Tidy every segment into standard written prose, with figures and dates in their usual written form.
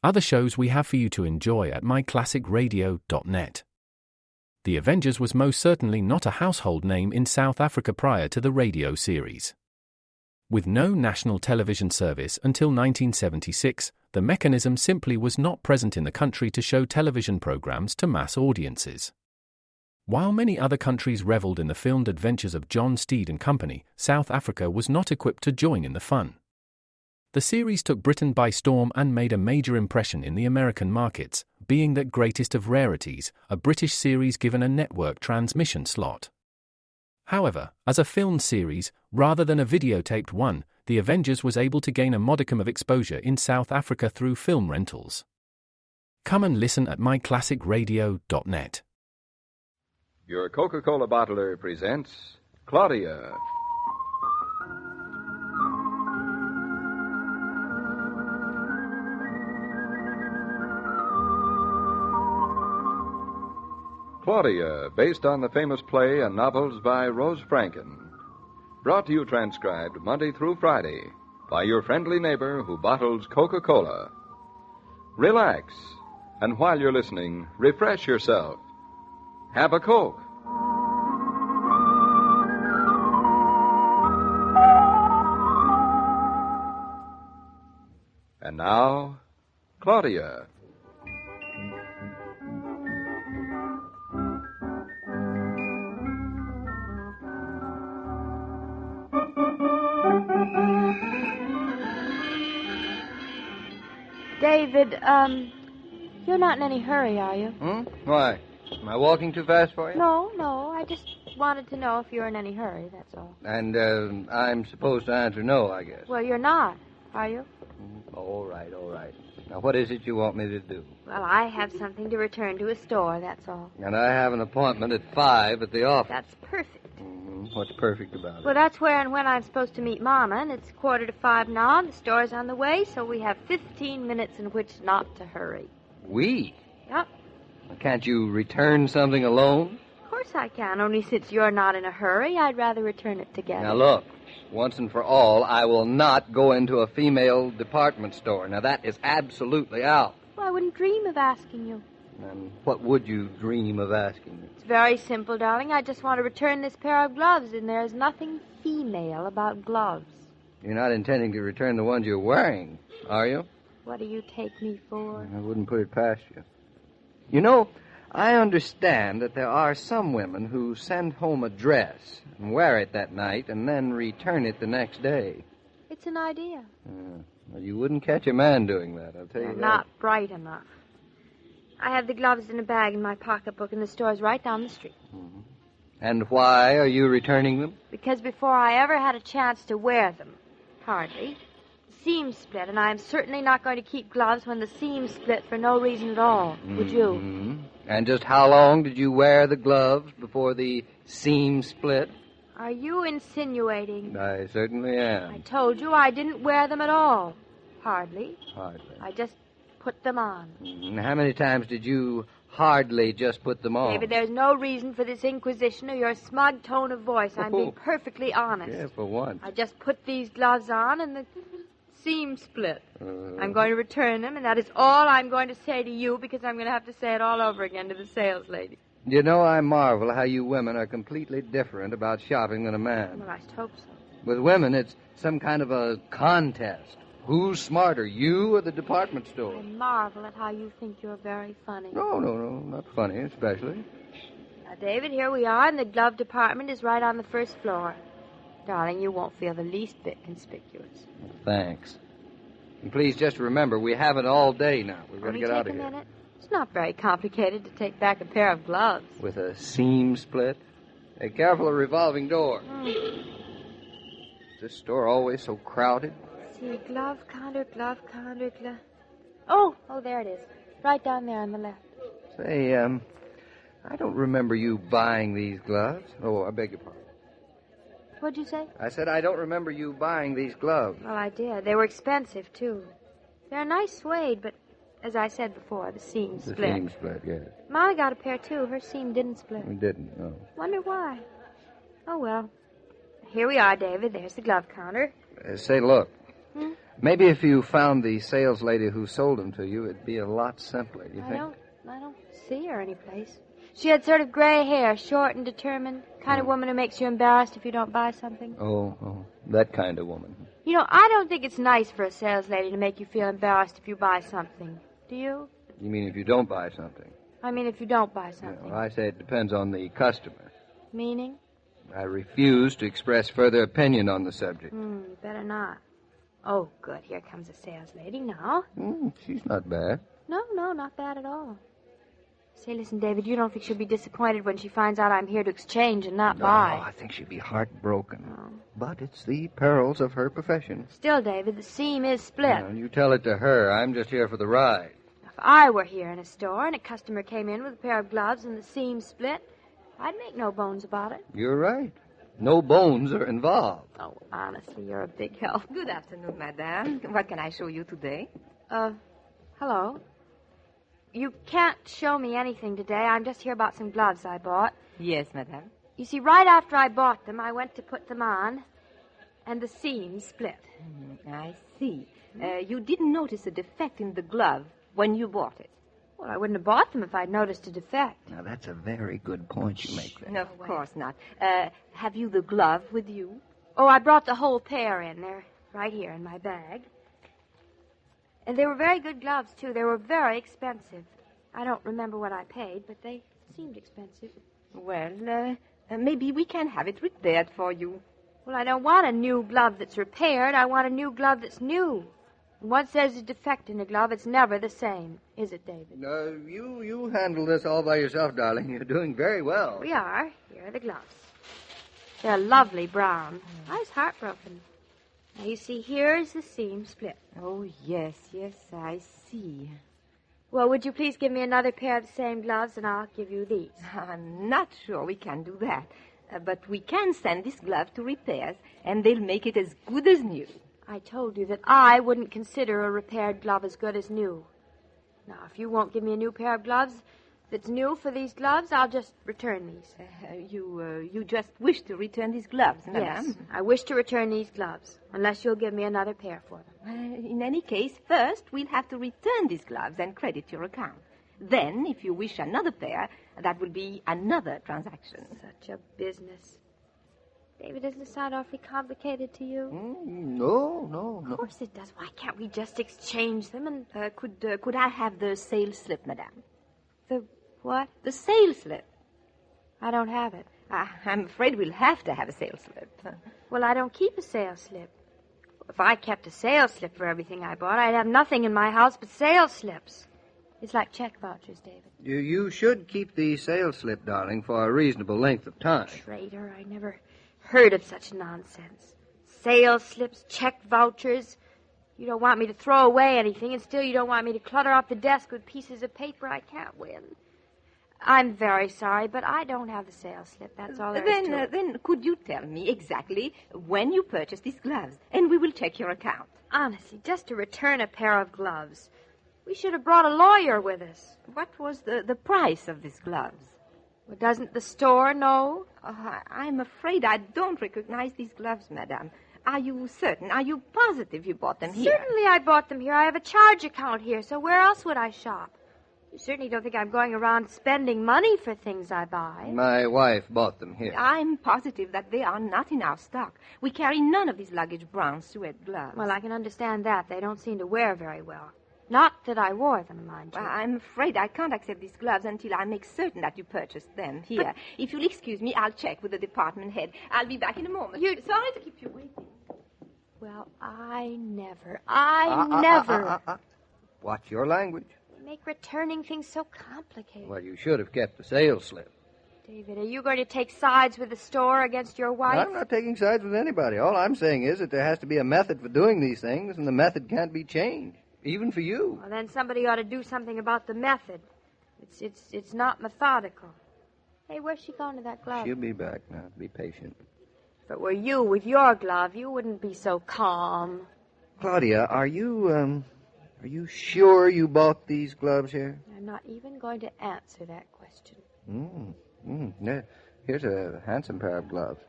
other shows we have for you to enjoy at myclassicradio.net. The Avengers was most certainly not a household name in South Africa prior to the radio series. With no national television service until 1976, the mechanism simply was not present in the country to show television programs to mass audiences. While many other countries reveled in the filmed adventures of John Steed and company, South Africa was not equipped to join in the fun. The series took Britain by storm and made a major impression in the American markets, being that greatest of rarities, a British series given a network transmission slot. However, as a filmed series, rather than a videotaped one, The Avengers was able to gain a modicum of exposure in South Africa through film rentals. Come and listen at myclassicradio.net. Your Coca-Cola bottler presents Claudia. Claudia, based on the famous play and novels by Rose Franken. Brought to you transcribed Monday through Friday by your friendly neighbor who bottles Coca-Cola. Relax, and while you're listening, refresh yourself. Have a Coke. And now, Claudia. David, you're not in any hurry, are you? Why? Am I walking too fast for you? No. I just wanted to know if you're in any hurry, that's all. And I'm supposed to answer no, I guess. Well, you're not, are you? All right. Now, what is it you want me to do? Well, I have something to return to a store, that's all. And I have an appointment at 5 at the office. That's perfect. What's perfect about it? Well, that's where and when I'm supposed to meet Mama, and it's 4:45 now, and the store's on the way, so we have 15 minutes in which not to hurry. We? Yep. Can't you return something alone? Of course I can, only since you're not in a hurry, I'd rather return it together. Now, look, once and for all, I will not go into a female department store. Now, that is absolutely out. Well, I wouldn't dream of asking you. And what would you dream of asking me? It's very simple, darling. I just want to return this pair of gloves, and there's nothing female about gloves. You're not intending to return the ones you're wearing, are you? What do you take me for? I wouldn't put it past you. You know, I understand that there are some women who send home a dress and wear it that night and then return it the next day. It's an idea. Well, you wouldn't catch a man doing that, I'll tell you that. Not bright enough. I have the gloves in a bag in my pocketbook, and the store's right down the street. And why are you returning them? Because before I ever had a chance to wear them, hardly, the seam split, and I am certainly not going to keep gloves when the seam split for no reason at all. Would you? And just how long did you wear the gloves before the seam split? Are you insinuating? I certainly am. I told you I didn't wear them at all. Hardly. I just put them on. And how many times did you hardly just put them on? David, there's no reason for this inquisition or your smug tone of voice. I'm being perfectly honest. Yeah, for once. I just put these gloves on and the seam split. I'm going to return them, and that is all I'm going to say to you because I'm going to have to say it all over again to the sales lady. You know, I marvel how you women are completely different about shopping than a man. Well, I hope so. With women, it's some kind of a contest. Who's smarter, you or the department store? I marvel at how you think you're very funny. No, not funny, especially. Now, David, here we are, and the glove department is right on the first floor. Darling, you won't feel the least bit conspicuous. Thanks. And please just remember, we have it all day now. We've got to get out of here. Take a minute. It's not very complicated to take back a pair of gloves. With a seam split? Hey, careful of revolving door. Is this store always so crowded? See, glove counter. Oh, there it is. Right down there on the left. Say, I don't remember you buying these gloves. Oh, I beg your pardon. What'd you say? I said I don't remember you buying these gloves. Well, I did. They were expensive, too. They're a nice suede, but as I said before, the seam split. The seam split, yes. Molly got a pair, too. Her seam didn't split. It didn't, no. Wonder why. Oh, well. Here we are, David. There's the glove counter. Say, look. Maybe if you found the sales lady who sold them to you, it'd be a lot simpler, do you think? I don't see her anyplace. She had sort of gray hair, short and determined. Kind of woman who makes you embarrassed if you don't buy something. Oh, that kind of woman. You know, I don't think it's nice for a sales lady to make you feel embarrassed if you buy something. Do you? You mean if you don't buy something? I mean if you don't buy something. Well, I say it depends on the customer. Meaning? I refuse to express further opinion on the subject. Better not. Oh, good. Here comes a sales lady now. She's not bad. No, not bad at all. Say, listen, David, you don't think she'll be disappointed when she finds out I'm here to exchange and not buy? No, I think she'd be heartbroken. Oh. But it's the perils of her profession. Still, David, the seam is split. You tell it to her. I'm just here for the ride. If I were here in a store and a customer came in with a pair of gloves and the seam split, I'd make no bones about it. You're right. No bones are involved. Oh, honestly, you're a big help. Good afternoon, madame. What can I show you today? Hello. You can't show me anything today. I'm just here about some gloves I bought. Yes, madame. You see, right after I bought them, I went to put them on, and the seam split. I see. You didn't notice a defect in the glove when you bought it. Well, I wouldn't have bought them if I'd noticed a defect. Now, that's a very good point you make there. No, of course not. Have you the glove with you? Oh, I brought the whole pair in. They're right here in my bag. And they were very good gloves, too. They were very expensive. I don't remember what I paid, but they seemed expensive. Well, maybe we can have it repaired for you. Well, I don't want a new glove that's repaired. I want a new glove that's new. And once there's a defect in a glove, it's never the same. Is it, David? You handle this all by yourself, darling. You're doing very well. We are. Here are the gloves. They're lovely brown. I was heartbroken. Now, you see, here's the seam split. Oh, yes, I see. Well, would you please give me another pair of the same gloves, and I'll give you these. I'm not sure we can do that. But we can send this glove to repairs, and they'll make it as good as new. I told you that I wouldn't consider a repaired glove as good as new. Now, if you won't give me a new pair of gloves that's new for these gloves, I'll just return these. You just wish to return these gloves, madame? Yes, I wish to return these gloves, unless you'll give me another pair for them. In any case, first we'll have to return these gloves and credit your account. Then, if you wish another pair, that will be another transaction. Such a business. David, doesn't it sound awfully complicated to you? No. Of course it does. Why can't we just exchange them and... Could I have the sales slip, madame? The what? The sales slip. I don't have it. I'm afraid we'll have to have a sales slip. Well, I don't keep a sales slip. If I kept a sales slip for everything I bought, I'd have nothing in my house but sales slips. It's like check vouchers, David. You should keep the sales slip, darling, for a reasonable length of time. Traitor, I never heard of such nonsense. Sales slips, check vouchers. You don't want me to throw away anything, and still you don't want me to clutter up the desk with pieces of paper I can't win. I'm very sorry, but I don't have the sales slip. That's all there is to it. Then could you tell me exactly when you purchased these gloves, and we will check your account. Honestly, just to return a pair of gloves. We should have brought a lawyer with us. What was the price of these gloves? Well, doesn't the store know? I'm afraid I don't recognize these gloves, madame. Are you certain? Are you positive you bought them here? Certainly I bought them here. I have a charge account here, so where else would I shop? You certainly don't think I'm going around spending money for things I buy. My wife bought them here. I'm positive that they are not in our stock. We carry none of these luggage brown suede gloves. Well, I can understand that. They don't seem to wear very well. Not that I wore them, mind you. Well, I'm afraid I can't accept these gloves until I make certain that you purchased them here. But if you'll excuse me, I'll check with the department head. I'll be back in a moment. Sorry to keep you waiting. Well, I never. Watch your language. They make returning things so complicated. Well, you should have kept the sales slip. David, are you going to take sides with the store against your wife? I'm not taking sides with anybody. All I'm saying is that there has to be a method for doing these things, and the method can't be changed. Even for you. Well, then somebody ought to do something about the method. It's not methodical. Hey, where's she going to that glove? She'll be back now. Be patient. If it were you with your glove, you wouldn't be so calm. Claudia, are you sure you bought these gloves here? I'm not even going to answer that question. Yeah. Here's a handsome pair of gloves.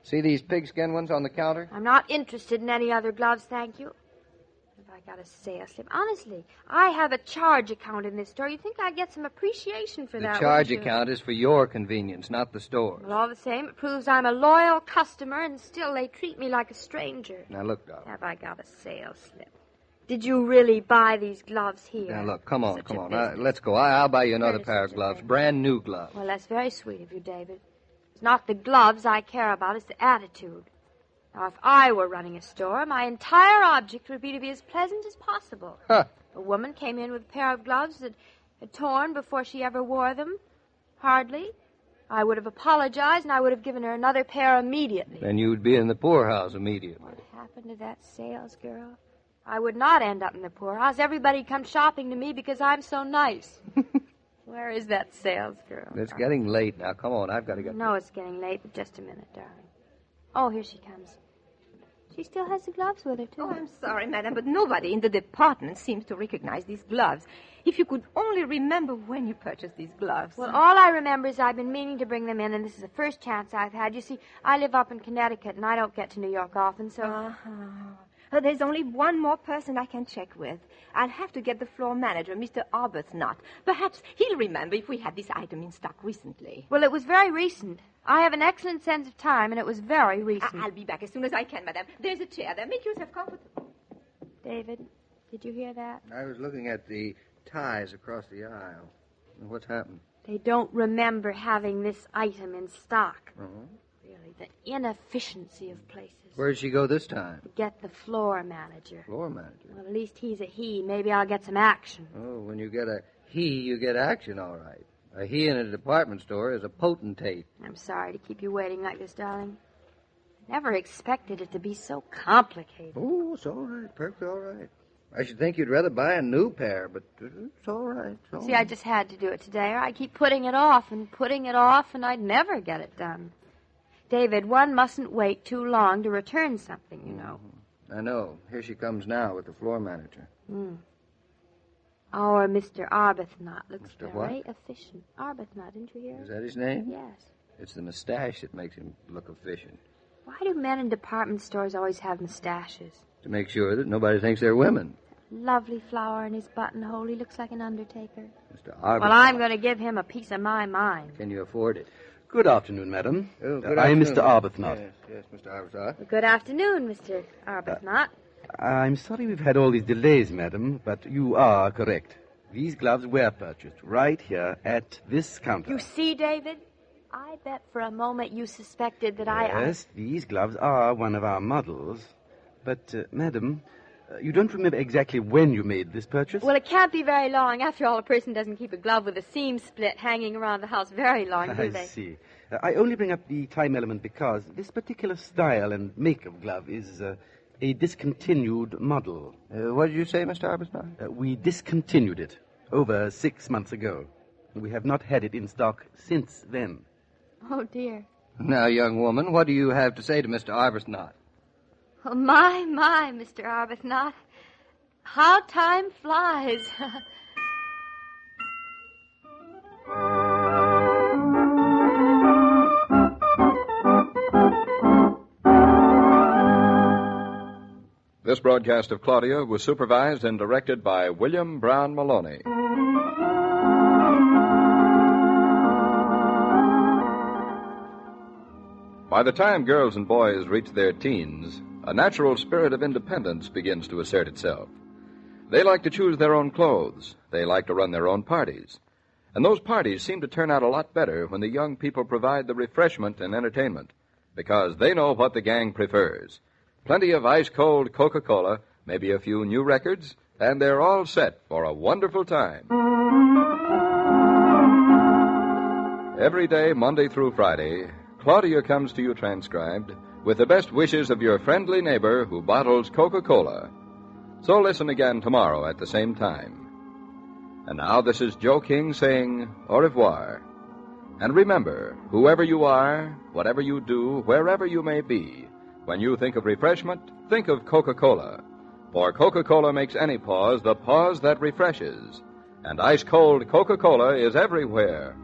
See these pigskin ones on the counter? I'm not interested in any other gloves, thank you. I got a sales slip. Honestly, I have a charge account in this store. You'd think I'd get some appreciation for that, The charge wouldn't you? account is for your convenience, not the store's. Well, all the same, it proves I'm a loyal customer, and still they treat me like a stranger. Now, look, darling. Have I got a sales slip? Did you really buy these gloves here? Now, look, come on. Such a business. Let's go. I'll buy you another Really pair of such a gloves. thing. Brand new gloves. Well, that's very sweet of you, David. It's not the gloves I care about, it's the attitude. Now, if I were running a store, my entire object would be to be as pleasant as possible. Huh. A woman came in with a pair of gloves that had torn before she ever wore them. Hardly. I would have apologized, and I would have given her another pair immediately. Then you'd be in the poorhouse immediately. What happened to that sales girl? I would not end up in the poorhouse. Everybody comes shopping to me because I'm so nice. Where is that sales girl? It's getting late now. Come on, I've got to get... No, it's getting late, but just a minute, darling. Oh, here she comes. She still has the gloves with her, too. Oh, I'm sorry, madam, but nobody in the department seems to recognize these gloves. If you could only remember when you purchased these gloves. Well, all I remember is I've been meaning to bring them in, and this is the first chance I've had. You see, I live up in Connecticut, and I don't get to New York often, so... Uh-huh. There's only one more person I can check with. I'll have to get the floor manager, Mr. Arbuthnot. Perhaps he'll remember if we had this item in stock recently. Well, it was very recent. I have an excellent sense of time, and it was very recent. I'll be back as soon as I can, madam. There's a chair there. Make yourself comfortable. David, did you hear that? I was looking at the ties across the aisle. What's happened? They don't remember having this item in stock. Uh-huh. Really, the inefficiency of places. Where'd she go this time? Get the floor manager. Floor manager. Well, at least he's a he. Maybe I'll get some action. Oh, when you get a he, you get action, all right. A he in a department store is a potentate. I'm sorry to keep you waiting like this, darling. Never expected it to be so complicated. Oh, it's all right. Perfectly all right. I should think you'd rather buy a new pair, but it's all right. It's all See, I just had to do it today, or I keep putting it off, and I'd never get it done. David, one mustn't wait too long to return something, you know. I know. Here she comes now with the floor manager. Our Mr. Arbuthnot looks Mr. very what? efficient. Arbuthnot, didn't you hear? Is that his name? Yes. It's the mustache that makes him look efficient. Why do men in department stores always have mustaches? To make sure that nobody thinks they're women. Lovely flower in his buttonhole. He looks like an undertaker. Mr. Arbuthnot. Well, I'm going to give him a piece of my mind. Can you afford it? Good afternoon, madam. Oh, good I am afternoon. Mr. Arbuthnot. Yes, Mr. Arbuthnot. Good afternoon, Mr. Arbuthnot. I'm sorry we've had all these delays, madam, but you are correct. These gloves were purchased right here at this counter. You see, David? I bet for a moment you suspected that Yes, these gloves are one of our models. But, madam, you don't remember exactly when you made this purchase? Well, it can't be very long. After all, a person doesn't keep a glove with a seam split hanging around the house very long, do I they? see. I only bring up the time element because this particular style and make of glove is a discontinued model. What did you say, Mr. Arbuthnot? We discontinued it over 6 months ago. We have not had it in stock since then. Oh, dear. Now, young woman, what do you have to say to Mr. Arbuthnot? Oh, my, Mr. Arbuthnot. How time flies. This broadcast of Claudia was supervised and directed by William Brown Maloney. By the time girls and boys reach their teens, a natural spirit of independence begins to assert itself. They like to choose their own clothes. They like to run their own parties. And those parties seem to turn out a lot better when the young people provide the refreshment and entertainment, because they know what the gang prefers. Plenty of ice-cold Coca-Cola, maybe a few new records, and they're all set for a wonderful time. Every day, Monday through Friday, Claudia comes to you transcribed with the best wishes of your friendly neighbor who bottles Coca-Cola. So listen again tomorrow at the same time. And now this is Joe King saying au revoir. And remember, whoever you are, whatever you do, wherever you may be, when you think of refreshment, think of Coca-Cola. For Coca-Cola makes any pause the pause that refreshes. And ice-cold Coca-Cola is everywhere,